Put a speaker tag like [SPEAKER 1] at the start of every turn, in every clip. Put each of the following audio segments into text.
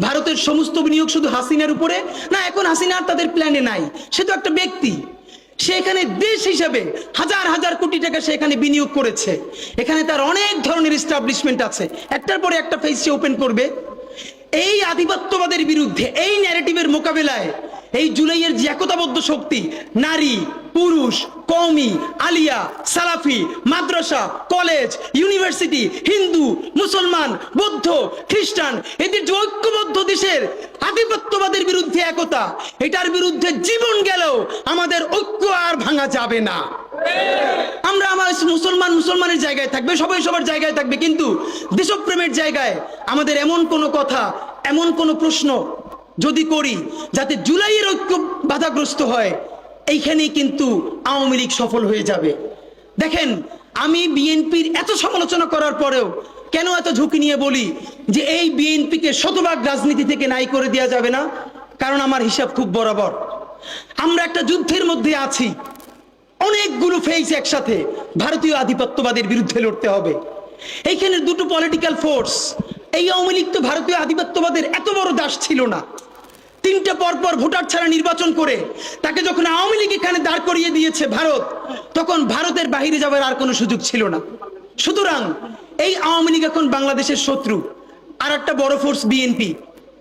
[SPEAKER 1] ভারতের সমস্ত বিনিয়োগ শুধু হাসিনার উপরে না, এখন হাসিনা আর তাদের প্ল্যানে নাই, সে তো একটা ব্যক্তি। সেখানে দেশ হিসেবে হাজার হাজার কোটি টাকা সেখানে বিনিয়োগ করেছে। এখানে তার অনেক ধরনের এস্টাবলিশমেন্ট আছে, একটার পরে একটা ফেস সে ওপেন করবে। এই আধিপত্যবাদের বিরুদ্ধে, এই ন্যারেটিভের মোকাবেলায় এই জুলাইয়ের যে একতাবদ্ধ শক্তি, নারী, পুরুষ, কওমি, আলিয়া, সালাফি, মাদ্রাসা, কলেজ, ইউনিভার্সিটি, হিন্দু, মুসলমান, বৌদ্ধ, খ্রিস্টান, এদের যে ঐক্যবদ্ধ দেশের আধিপত্যবাদের বিরুদ্ধে একতা, এটার বিরুদ্ধে জীবন গেলেও আমাদের ঐক্য আর ভাঙা যাবে না। আমরা আমার মুসলমানের জায়গায় থাকবে, সবাই সবার জায়গায় থাকবে, কিন্তু দেশপ্রেমের জায়গায় আমাদের এমন কোনো কথা, এমন কোনো প্রশ্ন যদি করি যাতে জুলাইয়ের ঐক্য বাধাগ্রস্ত হয়, এইখানেই কিন্তু আওয়ামী লীগ সফল হয়ে যাবে। দেখেন, আমি বিএনপির এত সমালোচনা করার পরেও কেন এত ঝুঁকি নিয়ে বলি যে এই বিএনপিকে শতভাগ রাজনীতি থেকে নাই করে দেওয়া যাবে না, কারণ আমার হিসাব খুব বরাবর। আমরা একটা যুদ্ধের মধ্যে আছি, অনেকগুলো ফেজ একসাথে ভারতীয় আধিপত্যবাদের বিরুদ্ধে লড়তে হবে। এইখানে দুটো পলিটিক্যাল ফোর্স, এই আওয়ামী লীগ তো ভারতীয় আধিপত্যবাদের এত বড় দাস ছিল না। তিনটা পরপর ভোটার ছাড়া নির্বাচন করে তাকে যখন আওয়ামী লীগ এখানে দাঁড় করিয়ে দিয়েছে ভারত, তখন ভারতের বাহিরে যাবার আর কোনো সুযোগ ছিল না। সুতরাং এই আওয়ামী লীগ এখন বাংলাদেশের শত্রু। আর একটা বড় ফোর্স বিএনপি।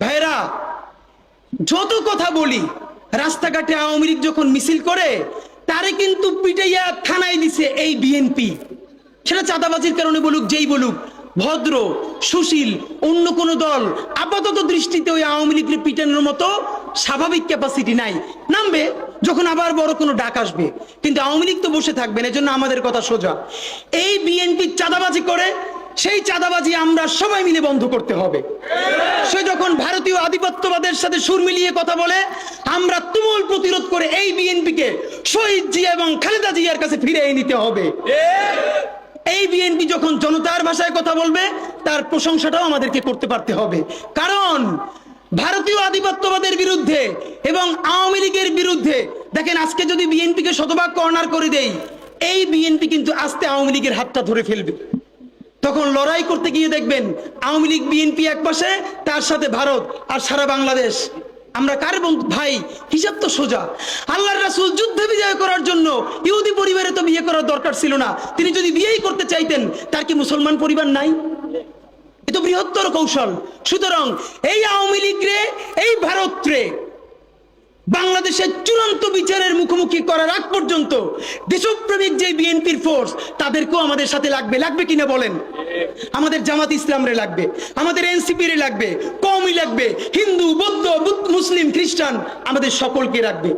[SPEAKER 1] ভাইরা, যত কথা বলি, রাস্তাঘাটে আওয়ামী লীগ যখন মিছিল করে তারে কিন্তু পিটাইয়া থানায় দিছে এই বিএনপি। সেটা চাঁদাবাজির কারণে বলুক, যেই বলুক, ভদ্র, সুশীল অন্য কোন দল আপাতত দৃষ্টিতে ওই আওয়ামী লীগের পিটানোর মতো স্বাভাবিক ক্যাপাসিটি নাই। নামবে যখন আবার বড় কোনো ডাক আসবে, কিন্তু আওয়ামী লীগ তো বসে থাকবে না। এজন্য আমাদের কথা সোজা, এই বিএনপি চাঁদাবাজি করে, সেই চাঁদাবাজি আমরা সবাই মিলে বন্ধ করতে হবে। সে যখন ভারতীয় আধিপত্যবাদের সাথে সুর মিলিয়ে কথা বলে, আমরা তুমুল প্রতিরোধ করে এই বিএনপিকে শহীদ জিয়া এবং খালেদা জিয়ার কাছে ফিরিয়ে নিতে হবে। এই বিএনপি যখন জনতার ভাষায় কথা বলবে, তার প্রশংসাটাও আমাদেরকে করতে পারতে হবে। কারণ ভারতীয় আধিপত্যবাদের বিরুদ্ধে এবং আওয়ামী লীগের বিরুদ্ধে, দেখেন আজকে যদি বিএনপিকে শতভাগ কর্নার করে দেই, এই বিএনপি কিন্তু আস্তে আওয়ামী লীগের হাতটা ধরে ফেলবে। তখন লড়াই করতে গিয়ে দেখবেন আওয়ামী লীগ বিএনপি এক পাশে, তার সাথে ভারত আর সারা বাংলাদেশ। আমরা কার বন্ধু ভাই? হিসাব তো সোজা। আল্লাহর রাসূল যুদ্ধে বিজয় করার জন্য ইহুদি পরিবারে তো বিয়ে করার দরকার ছিল না। তিনি যদি বিয়েই করতে চাইতেন, তার কি মুসলমান পরিবার নাই? এ তো বৃহত্তর কৌশল। সুতরাং এই আওয়ামী লীগ রে, এই ভারত রে বাংলাদেশের চূড়ান্ত বিচারের মুখোমুখি করার আগ পর্যন্ত দেশপ্রেমিক যে বিএনপির ফোর্স, তাদেরকেও আমাদের সাথে লাগবে। লাগবে কিনা বলেন? আমাদের জামাত ইসলাম রে লাগবে, আমাদের এনসিপি রে লাগবে, কওমি লাগবে, হিন্দু, বৌদ্ধ, মুসলিম, খ্রিস্টান, আমাদের সকলকে রাখবে।